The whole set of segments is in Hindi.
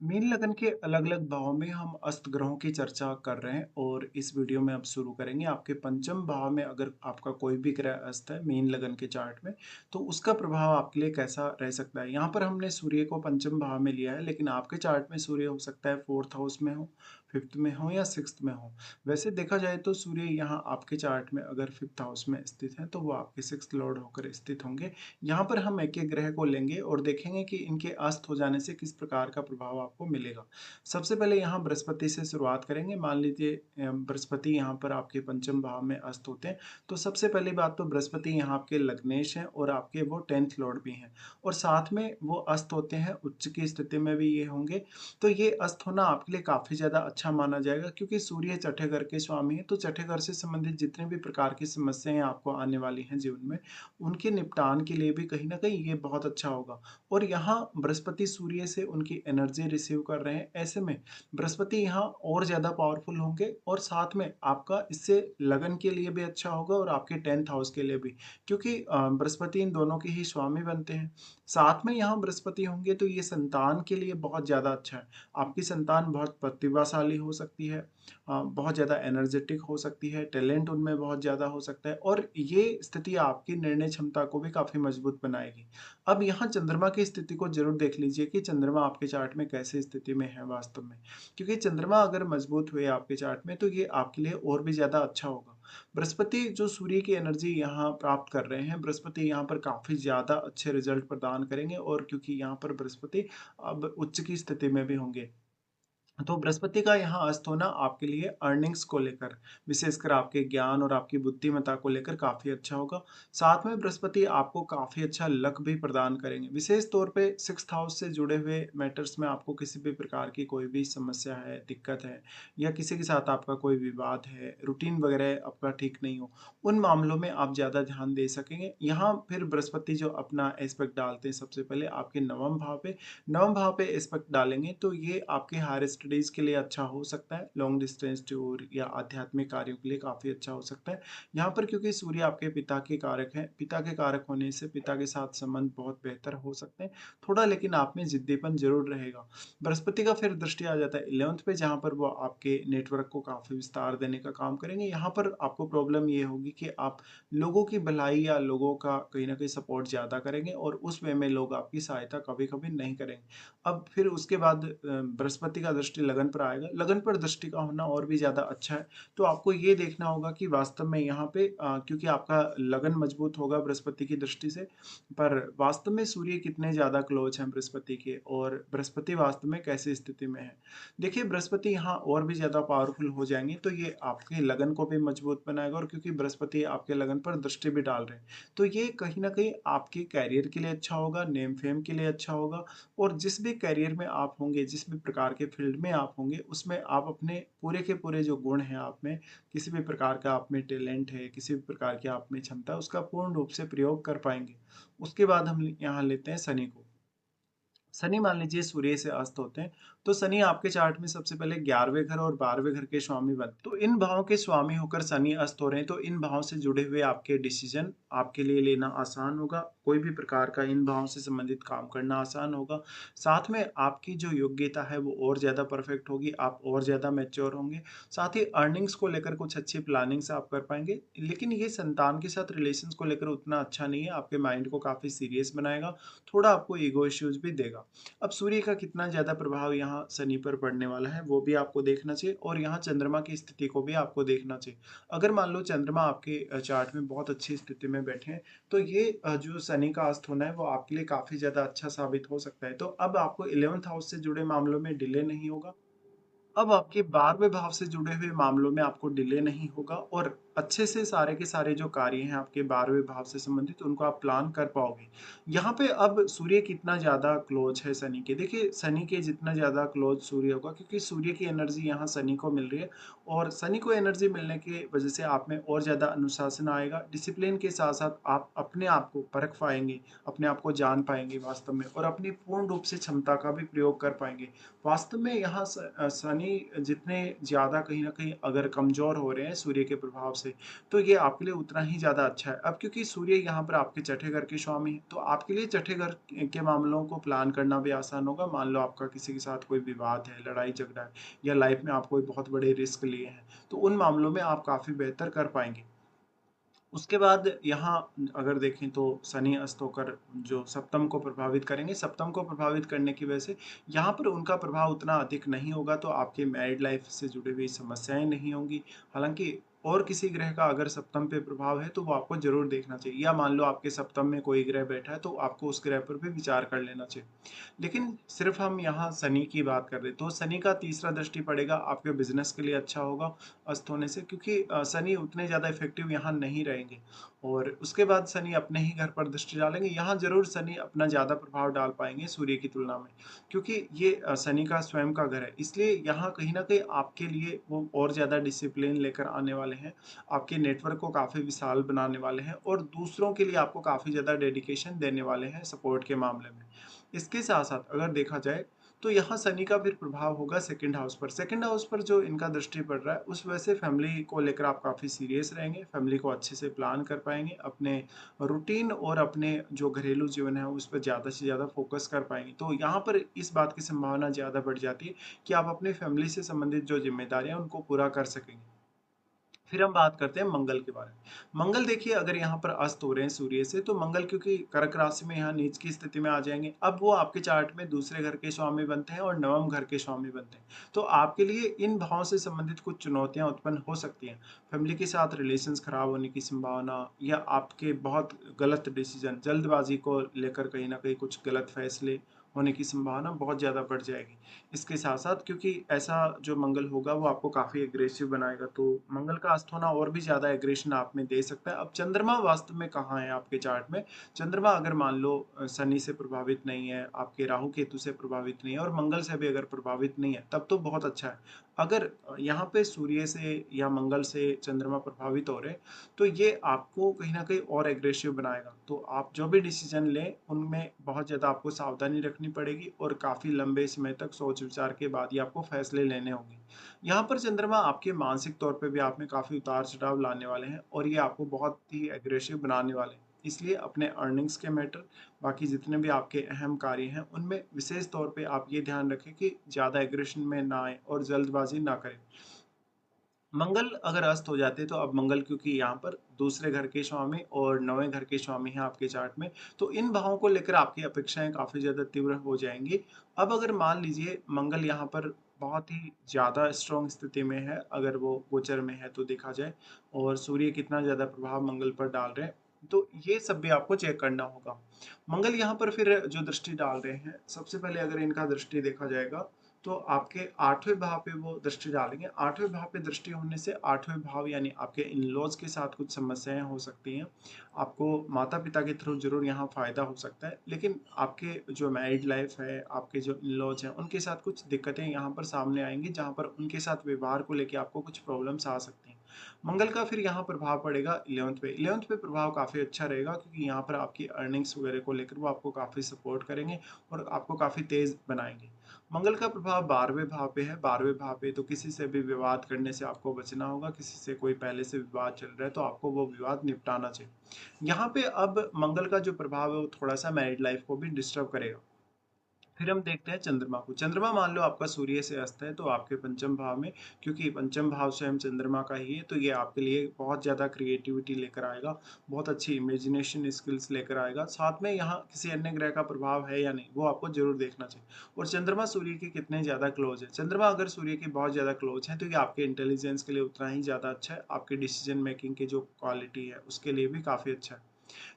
मीन लगन के अलग-अलग भाव में हम अस्त ग्रहों की चर्चा कर रहे हैं और इस वीडियो में अब शुरू करेंगे। आपके पंचम भाव में अगर आपका कोई भी ग्रह अस्त है मीन लगन के चार्ट में, तो उसका प्रभाव आपके लिए कैसा रह सकता है। यहाँ पर हमने सूर्य को पंचम भाव में लिया है, लेकिन आपके चार्ट में सूर्य हो सकता है 4th हाउस में हो, 5th में हो या 6th में हो। वैसे देखा जाए तो सूर्य यहाँ आपके चार्ट में अगर 5th हाउस में स्थित है, तो वो आपके 6th लॉर्ड होकर स्थित होंगे। यहाँ पर हम एक-एक ग्रह को लेंगे और देखेंगे कि इनके अस्त हो जाने से किस प्रकार का प्रभाव आपको मिलेगा। सबसे पहले यहाँ बृहस्पति से शुरुआत करेंगे। मान लीजिए बृहस्पति यहाँ पर आपके पंचम भाव में अस्त होते हैं, तो सबसे पहली बात तो बृहस्पति यहाँ आपके लग्नेश हैं और आपके वो 10th लॉर्ड भी हैं और साथ में वो अस्त होते हैं, उच्च की स्थिति में भी ये होंगे। तो ये अस्त होना आपके लिए काफ़ी ज़्यादा अच्छा माना जाएगा, क्योंकि सूर्य छठे घर के स्वामी हैं, तो छठे घर से संबंधित जितने भी प्रकार की समस्याएँ आपको आने वाली हैं जीवन में, उनके निपटान के लिए भी कहीं न कहीं ये बहुत अच्छा होगा। और यहाँ बृहस्पति सूर्य से उनकी एनर्जी रिसीव कर रहे हैं, ऐसे में बृहस्पति यहाँ और ज़्यादा पावरफुल होंगे और साथ में आपका इससे लगन के लिए भी अच्छा होगा और आपके 10th हाउस के लिए भी, क्योंकि बृहस्पति इन दोनों के ही स्वामी बनते हैं। साथ में यहाँ बृहस्पति होंगे तो ये संतान के लिए बहुत ज़्यादा अच्छा है। आपकी संतान बहुत प्रतिभाशाली हो सकती है, बहुत ज़्यादा एनर्जेटिक हो सकती है, टैलेंट उनमें बहुत ज़्यादा हो सकता है और ये स्थिति आपकी निर्णय क्षमता को भी काफ़ी मजबूत बनाएगी। अब यहाँ चंद्रमा की स्थिति को ज़रूर देख लीजिए कि चंद्रमा आपके चार्ट में कैसे स्थिति में है वास्तव में। क्योंकि चंद्रमा अगर मजबूत हुए आपके चार्ट में, तो ये आपके लिए और भी ज़्यादा अच्छा होगा। बृहस्पति जो सूर्य की एनर्जी यहाँ प्राप्त कर रहे हैं, बृहस्पति यहाँ पर काफ़ी ज़्यादा अच्छे रिज़ल्ट प्रदान करेंगे और क्योंकि यहाँ पर बृहस्पति अब उच्च की स्थिति में भी होंगे। तो बृहस्पति का यहाँ अस्त होना आपके लिए अर्निंग्स को लेकर, विशेषकर आपके ज्ञान और आपकी बुद्धिमत्ता को लेकर काफ़ी अच्छा होगा। साथ में बृहस्पति आपको काफ़ी अच्छा लक भी प्रदान करेंगे। विशेष तौर पे 6th हाउस से जुड़े हुए मैटर्स में आपको किसी भी प्रकार की कोई भी समस्या है, दिक्कत है या किसी के साथ आपका कोई विवाद है, रूटीन वगैरह आपका ठीक नहीं हो, उन मामलों में आप ज़्यादा ध्यान दे सकेंगे। यहाँ फिर बृहस्पति जो अपना एस्पेक्ट डालते हैं सबसे पहले आपके नवम भाव पे, नवम भाव पे एस्पेक्ट डालेंगे तो ये आपके हायर स्टडीज़ के लिए अच्छा हो सकता है। लॉन्ग डिस्टेंस टूर या आध्यात्मिक कार्यों के लिए काफ़ी अच्छा हो सकता है। यहाँ पर क्योंकि सूर्य आपके पिता के कारक हैं, पिता के कारक होने से पिता के साथ संबंध बहुत बेहतर हो सकते हैं। थोड़ा लेकिन आप में ज़िद्दीपन ज़रूर रहेगा। बृहस्पति का फिर दृष्टि आ जाता है 11th पे, जहाँ पर वो आपके नेटवर्क को काफ़ी विस्तार देने का काम करेंगे। यहाँ पर आपको प्रॉब्लम ये होगी कि आप लोगों की भलाई या लोगों का कहीं न कहीं सपोर्ट ज़्यादा करेंगे और उस वे में लोग आपकी सहायता कभी-कभी नहीं करेंगे। अब फिर उसके बाद बृहस्पति का दृष्टि लगन पर आएगा। लगन पर दृष्टि का होना और भी ज़्यादा अच्छा है। तो आपको ये देखना होगा कि वास्तव में यहाँ पे क्योंकि आपका लगन मजबूत होगा बृहस्पति की दृष्टि से, पर वास्तव में सूर्य कितने ज़्यादा क्लोज हैं बृहस्पति के और बृहस्पति वास्तव में कैसी स्थिति में है। देखिए बृहस्पति यहाँ और भी ज़्यादा पावरफुल हो जाएँगे, तो ये आपके लगन को भी मजबूत बनाएगा और क्योंकि बृहस्पति आपके लगन पर दृष्टि भी डाल रहे हैं, तो ये कहीं न कहीं आपके करियर के लिए अच्छा होगा, नेम फेम के लिए अच्छा होगा और जिस भी करियर में आप होंगे, जिस भी प्रकार के फील्ड में आप होंगे, उसमें आप अपने पूरे के पूरे जो गुण हैं आप में, किसी भी प्रकार का आप में टैलेंट है, किसी भी प्रकार की आप में क्षमता है, उसका पूर्ण रूप से प्रयोग कर पाएँगे। उसके बाद हम यहाँ लेते हैं शनि को। शनि मान लीजिए सूर्य से अस्त होते हैं, तो शनि आपके चार्ट में सबसे पहले 11वें घर और 12वें घर के स्वामी बनते हैं। तो इन भावों के स्वामी होकर शनि अस्त हो रहे हैं, तो इन भावों से जुड़े हुए आपके डिसीजन आपके लिए लेना आसान होगा। कोई भी प्रकार का इन भावों से संबंधित काम करना आसान होगा। साथ में आपकी जो योग्यता है वो और ज़्यादा परफेक्ट होगी, आप और ज़्यादा मैच्योर होंगे। साथ ही अर्निंग्स को लेकर कुछ अच्छी प्लानिंग्स आप कर पाएँगे। लेकिन ये संतान के साथ रिलेशंस को लेकर उतना अच्छा नहीं है, आपके माइंड को काफ़ी सीरियस बनाएगा, थोड़ा आपको ईगो इश्यूज़ भी देगा। अब सूर्य का कितना ज़्यादा प्रभाव यहाँ शनि पर पड़ने वाला है, वो भी आपको देखना चाहिए और यहाँ चंद्रमा की स्थिति को भी आपको देखना चाहिए। अगर मान लो चंद्रमा आपके चार्ट में बहुत अच्छी स्थिति में बैठे हैं, तो ये जो शनि का अस्त होना है, वो आपके लिए काफ़ी ज़्यादा अच्छा साबित हो सकता है। तो अब आपको 11th हाउस से जुड़े मामलों में डिले नहीं होगा। अब आपके 12वें भाव से जुड़े हुए मामलों में आपको डिले नहीं होगा और अच्छे से सारे के सारे जो कार्य हैं आपके 12वें भाव से संबंधित, उनको आप प्लान कर पाओगे। यहाँ पे अब सूर्य कितना ज़्यादा क्लोज है शनि के, देखिए शनि के जितना ज़्यादा क्लोज सूर्य होगा, क्योंकि सूर्य की एनर्जी यहाँ शनि को मिल रही है और शनि को एनर्जी मिलने की वजह से आप में और ज़्यादा अनुशासन आएगा। डिसिप्लिन के साथ साथ आप अपने आप को परख पाएंगे, अपने आप को जान पाएंगे वास्तव में और अपनी पूर्ण रूप से क्षमता का भी प्रयोग कर पाएंगे। वास्तव में यहाँ शनि जितने ज़्यादा कहीं न कहीं अगर कमज़ोर हो रहे हैं सूर्य के प्रभाव से, तो ये आपके लिए उतना ही ज़्यादा अच्छा है। अब क्योंकि सूर्य यहाँ पर आपके छठे घर के स्वामी हैं, तो आपके लिए छठे घर के मामलों को प्लान करना भी आसान होगा। मान लो आपका किसी के साथ कोई विवाद है, लड़ाई-झगड़ा है या लाइफ में आप कोई बहुत बड़े रिस्क लिए हैं, तो उन मामलों में आप काफ़ी बेहतर कर पाएँगे। उसके बाद यहाँ अगर देखें तो शनि अस्त होकर जो सप्तम को प्रभावित करेंगे, सप्तम को प्रभावित करने की वजह से यहाँ पर उनका प्रभाव उतना अधिक नहीं होगा, तो आपके मैरिड लाइफ से जुड़ी हुई समस्याएँ नहीं होंगी। हालाँकि और किसी ग्रह का अगर सप्तम पे प्रभाव है, तो वो आपको ज़रूर देखना चाहिए, या मान लो आपके सप्तम में कोई ग्रह बैठा है, तो आपको उस ग्रह पर भी विचार कर लेना चाहिए। लेकिन सिर्फ हम यहाँ शनि की बात कर रहे हैं, तो शनि का तीसरा दृष्टि पड़ेगा, आपके बिज़नेस के लिए अच्छा होगा अस्त होने से, क्योंकि शनि उतने ज़्यादा इफ़ेक्टिव यहाँ नहीं रहेंगे। और उसके बाद शनि अपने ही घर पर दृष्टि डालेंगे, यहाँ ज़रूर शनि अपना ज़्यादा प्रभाव डाल पाएँगे सूर्य की तुलना में, क्योंकि ये शनि का स्वयं का घर है। इसलिए यहाँ कहीं न कहीं आपके लिए वो और ज़्यादा डिसिप्लिन लेकर आने वाले हैं, आपके नेटवर्क को काफ़ी विशाल बनाने वाले हैं और दूसरों के लिए आपको काफ़ी ज़्यादा डेडिकेशन देने वाले हैं सपोर्ट के मामले में। इसके साथ-साथ अगर देखा जाए, तो यहाँ शनि का फिर प्रभाव होगा सेकंड हाउस पर। सेकंड हाउस पर जो इनका दृष्टि पड़ रहा है, उस वजह से फैमिली को लेकर आप काफ़ी सीरियस रहेंगे, फैमिली को अच्छे से प्लान कर पाएँगे, अपने रूटीन और अपने जो घरेलू जीवन है, उस पे ज़्यादा से ज़्यादा फ़ोकस कर पाएँगे। तो यहाँ पर इस बात की संभावना ज़्यादा बढ़ जाती है कि आप अपनी फैमिली से संबंधित जो ज़िम्मेदारियाँ हैं, उनको पूरा कर सकेंगे। फिर हम बात करते हैं मंगल के बारे में। मंगल देखिए अगर यहाँ पर अस्त हो रहे हैं सूर्य से, तो मंगल क्योंकि कर्क राशि में यहाँ नीच की स्थिति में आ जाएँगे। अब वो आपके चार्ट में दूसरे घर के स्वामी बनते हैं और नवम घर के स्वामी बनते हैं। तो आपके लिए इन भावों से संबंधित कुछ चुनौतियाँ उत्पन्न हो सकती हैं। फैमिली के साथ रिलेशंस खराब होने की संभावना, या आपके बहुत गलत डिसीज़न, जल्दबाज़ी को लेकर कहीं न कहीं कुछ गलत फैसले होने की संभावना बहुत ज़्यादा बढ़ जाएगी। इसके साथ-साथ क्योंकि ऐसा जो मंगल होगा वो आपको काफ़ी एग्रेसिव बनाएगा, तो मंगल का अस्त होना और भी ज़्यादा एग्रेशन आप में दे सकता है। अब चंद्रमा वास्तव में कहाँ है आपके चार्ट में? चंद्रमा अगर मान लो शनि से प्रभावित नहीं है, आपके राहु केतु से प्रभावित नहीं है और मंगल से भी अगर प्रभावित नहीं है, तब तो बहुत अच्छा है। अगर यहाँ पे सूर्य से या मंगल से चंद्रमा प्रभावित हो रहे हैं, तो ये आपको कहीं न कहीं और एग्रेसिव बनाएगा। तो आप जो भी डिसीज़न लें, उनमें बहुत ज़्यादा आपको सावधानी रखनी पड़ेगी और काफ़ी लंबे समय तक सोच-विचार के बाद ही आपको फैसले लेने होंगे। यहाँ पर चंद्रमा आपके मानसिक तौर पे भी आप में काफ़ी उतार-चढ़ाव लाने वाले हैं और ये आपको बहुत ही एग्रेसिव बनाने वाले हैं। इसलिए अपने अर्निंग्स के मैटर, बाकी जितने भी आपके अहम कार्य हैं, उनमें विशेष तौर पे आप ये ध्यान रखें कि ज़्यादा एग्रेशन में ना आएँ और जल्दबाज़ी ना करें। मंगल अगर अस्त हो जाते हैं, तो अब मंगल क्योंकि यहाँ पर दूसरे घर के स्वामी और नवें घर के स्वामी हैं आपके चार्ट में, तो इन भावों को लेकर आपकी अपेक्षाएँ काफ़ी ज़्यादा तीव्र हो जाएँगी। अब अगर मान लीजिए मंगल यहाँ पर बहुत ही ज़्यादा स्ट्रॉन्ग स्थिति में है, अगर वो गोचर में है तो देखा जाए, और सूर्य कितना ज़्यादा प्रभाव मंगल पर डाल रहे हैं, तो ये सब भी आपको चेक करना होगा। मंगल यहाँ पर फिर जो दृष्टि डाल रहे हैं, सबसे पहले अगर इनका दृष्टि देखा जाएगा, तो आपके 8वें भाव पे वो दृष्टि डालेंगे। 8वें भाव पे दृष्टि होने से 8वें भाव यानी आपके इन-लॉज़ के साथ कुछ समस्याएँ हो सकती हैं। आपको माता-पिता के थ्रू ज़रूर यहाँ फ़ायदा हो सकता है, लेकिन आपके जो मैरिड लाइफ़ है, आपके जो इन-लॉज़ हैं, उनके साथ कुछ दिक्कतें यहाँ पर सामने आएँगी, जहाँ पर उनके साथ व्यवहार को लेके आपको कुछ प्रॉब्लम्स आ सकती हैं। मंगल का फिर यहाँ प्रभाव पड़ेगा 11th पे। 11th पे प्रभाव काफ़ी अच्छा रहेगा, क्योंकि यहाँ पर आपकी अर्निंग्स वगैरह को लेकर वो आपको काफ़ी सपोर्ट करेंगे और आपको काफ़ी तेज़ बनाएँगे। मंगल का प्रभाव 12वें भाव पे है। 12वें भाव पे तो किसी से भी विवाद करने से आपको बचना होगा। किसी से कोई पहले से विवाद चल रहा है, तो आपको वो विवाद निपटाना चाहिए। यहाँ पे अब मंगल का जो प्रभाव है वो थोड़ा-सा मैरिड लाइफ़ को भी डिस्टर्ब करेगा। फिर हम देखते हैं चंद्रमा को। चंद्रमा मान लो आपका सूर्य से अस्त है, तो आपके पंचम भाव में, क्योंकि पंचम भाव स्वयं चंद्रमा का ही है, तो ये आपके लिए बहुत ज़्यादा क्रिएटिविटी लेकर आएगा, बहुत अच्छी इमेजिनेशन स्किल्स लेकर आएगा। साथ में यहाँ किसी अन्य ग्रह का प्रभाव है या नहीं, वो आपको ज़रूर देखना चाहिए। और चंद्रमा सूर्य के कितने ज़्यादा क्लोज़ है। चंद्रमा अगर सूर्य के बहुत ज़्यादा क्लोज़ हैं, तो ये आपके इंटेलिजेंस के लिए उतना ही ज़्यादा अच्छा है, आपके डिसीजन मेकिंग की जो क्वालिटी है, उसके लिए भी काफ़ी अच्छा है।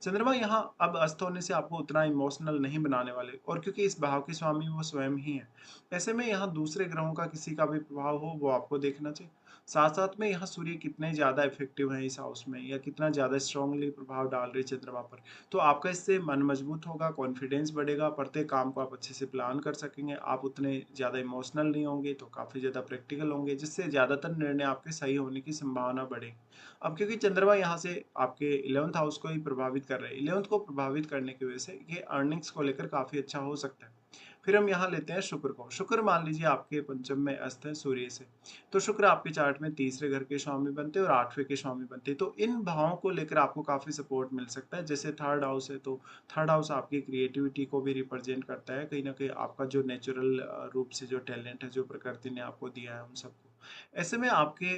चंद्रमा यहाँ अब अस्त होने से आपको उतना इमोशनल नहीं बनाने वाले, और क्योंकि इस भाव के स्वामी वो स्वयं ही है, ऐसे में यहाँ दूसरे ग्रहों का किसी का भी प्रभाव हो वो आपको देखना चाहिए। साथ साथ में यहाँ सूर्य कितने ज़्यादा इफेक्टिव है इस हाउस में, या कितना ज़्यादा स्ट्रांगली प्रभाव डाल रहे हैं चंद्रमा पर, तो आपका इससे मन मजबूत होगा, कॉन्फिडेंस बढ़ेगा, प्रत्येक काम को आप अच्छे से प्लान कर सकेंगे, आप उतने ज़्यादा इमोशनल नहीं होंगे, तो काफ़ी ज़्यादा प्रैक्टिकल होंगे, जिससे ज़्यादातर निर्णय आपके सही होने की संभावना बढ़ेगी। अब क्योंकि चंद्रमा यहाँ से आपके 11th हाउस को ही प्रभावित कर रहे हैं, 11th को प्रभावित करने की वजह से ये अर्निंग्स को लेकर काफ़ी अच्छा हो सकता है। फिर हम यहाँ लेते हैं शुक्र को। शुक्र मान लीजिए आपके पंचम में अस्त है सूर्य से, तो शुक्र आपके चार्ट में तीसरे घर के स्वामी बनते हैं और आठवें के स्वामी बनते हैं। तो इन भावों को लेकर आपको काफ़ी सपोर्ट मिल सकता है। जैसे थर्ड हाउस है, तो थर्ड हाउस आपकी क्रिएटिविटी को भी रिप्रेजेंट करता है। कहीं न कहीं आपका जो नेचुरल रूप से जो टैलेंट है, जो प्रकृति ने आपको दिया है, उन सबको। ऐसे में आपके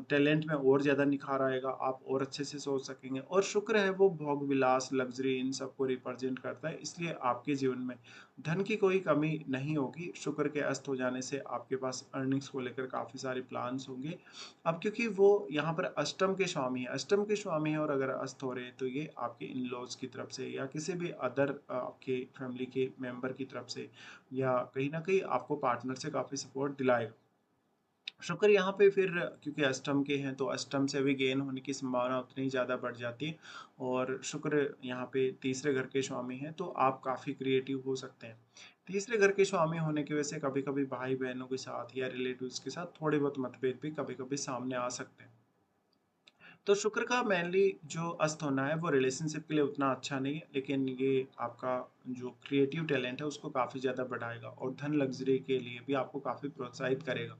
टैलेंट में और ज़्यादा निखार आएगा, आप और अच्छे से सोच सकेंगे। और शुक्र है वो भोग-विलास, लग्ज़री इन सबको रिप्रेजेंट करता है, इसलिए आपके जीवन में धन की कोई कमी नहीं होगी। शुक्र के अस्त हो जाने से आपके पास अर्निंग्स को लेकर काफ़ी सारे प्लान्स होंगे। अब क्योंकि वो यहाँ पर अष्टम के स्वामी है, अष्टम के स्वामी है और अगर अस्त हो रहे हैं, तो ये आपके इन-लॉज़ की तरफ से या किसी भी अदर आपके फैमिली के मेंबर की तरफ से या कहीं न कहीं आपको पार्टनर से काफ़ी सपोर्ट दिलाएगा। शुक्र यहाँ पे फिर क्योंकि अष्टम के हैं, तो अष्टम से भी गेन होने की संभावना उतनी ही ज़्यादा बढ़ जाती है। और शुक्र यहाँ पे तीसरे घर के स्वामी हैं, तो आप काफ़ी क्रिएटिव हो सकते हैं। तीसरे घर के स्वामी होने की वजह से कभी-कभी भाई-बहनों के साथ या रिलेटिव्स के साथ थोड़े बहुत मतभेद भी कभी-कभी सामने आ सकते हैं। तो शुक्र का मेनली जो अस्त होना है वो रिलेशनशिप के लिए उतना अच्छा नहीं है, लेकिन ये आपका जो क्रिएटिव टैलेंट है उसको काफ़ी ज़्यादा बढ़ाएगा और धन लग्ज़री के लिए भी आपको काफ़ी प्रोत्साहित करेगा।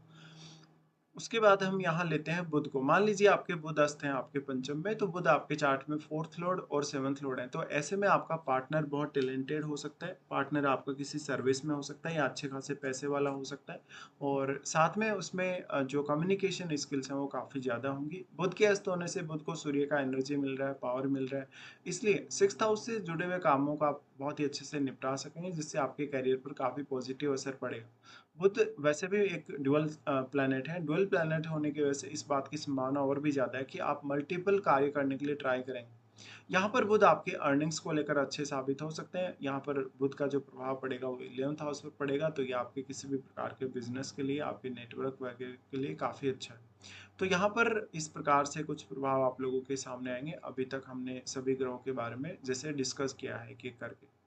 उसके बाद हम यहाँ लेते हैं बुध को। मान लीजिए आपके बुध अस्त हैं आपके पंचम में, तो बुध आपके चार्ट में 4th लॉर्ड और 7th लॉर्ड है। तो ऐसे में आपका पार्टनर बहुत टैलेंटेड हो सकता है, पार्टनर आपका किसी सर्विस में हो सकता है या अच्छे खासे पैसे वाला हो सकता है और साथ में उसमें जो कम्युनिकेशन स्किल्स हैं वो काफ़ी ज़्यादा होंगी। बुध के अस्त होने से बुध को सूर्य का एनर्जी मिल रहा है, पावर मिल रहा है, इसलिए 6th हाउस से जुड़े हुए कामों को आप बहुत ही अच्छे से निपटा सकेंगे, जिससे आपके करियर पर काफ़ी पॉजिटिव असर पड़ेगा। बुध वैसे भी एक ड्यूअल प्लैनेट है। ड्यूअल प्लैनेट होने की वजह से इस बात की संभावना और भी ज़्यादा है कि आप मल्टीपल कार्य करने के लिए ट्राई करेंगे। यहाँ पर बुध आपके अर्निंग्स को लेकर अच्छे साबित हो सकते हैं। यहाँ पर बुध का जो प्रभाव पड़ेगा वो 11th हाउस पर पड़ेगा, तो ये आपके किसी भी प्रकार के बिज़नेस के लिए, आपके नेटवर्क वगैरह के लिए काफ़ी अच्छा है। तो यहाँ पर इस प्रकार से कुछ प्रभाव आप लोगों के सामने आएँगे। अभी तक हमने सभी ग्रहों के बारे में जैसे डिस्कस किया है एक-एक करके।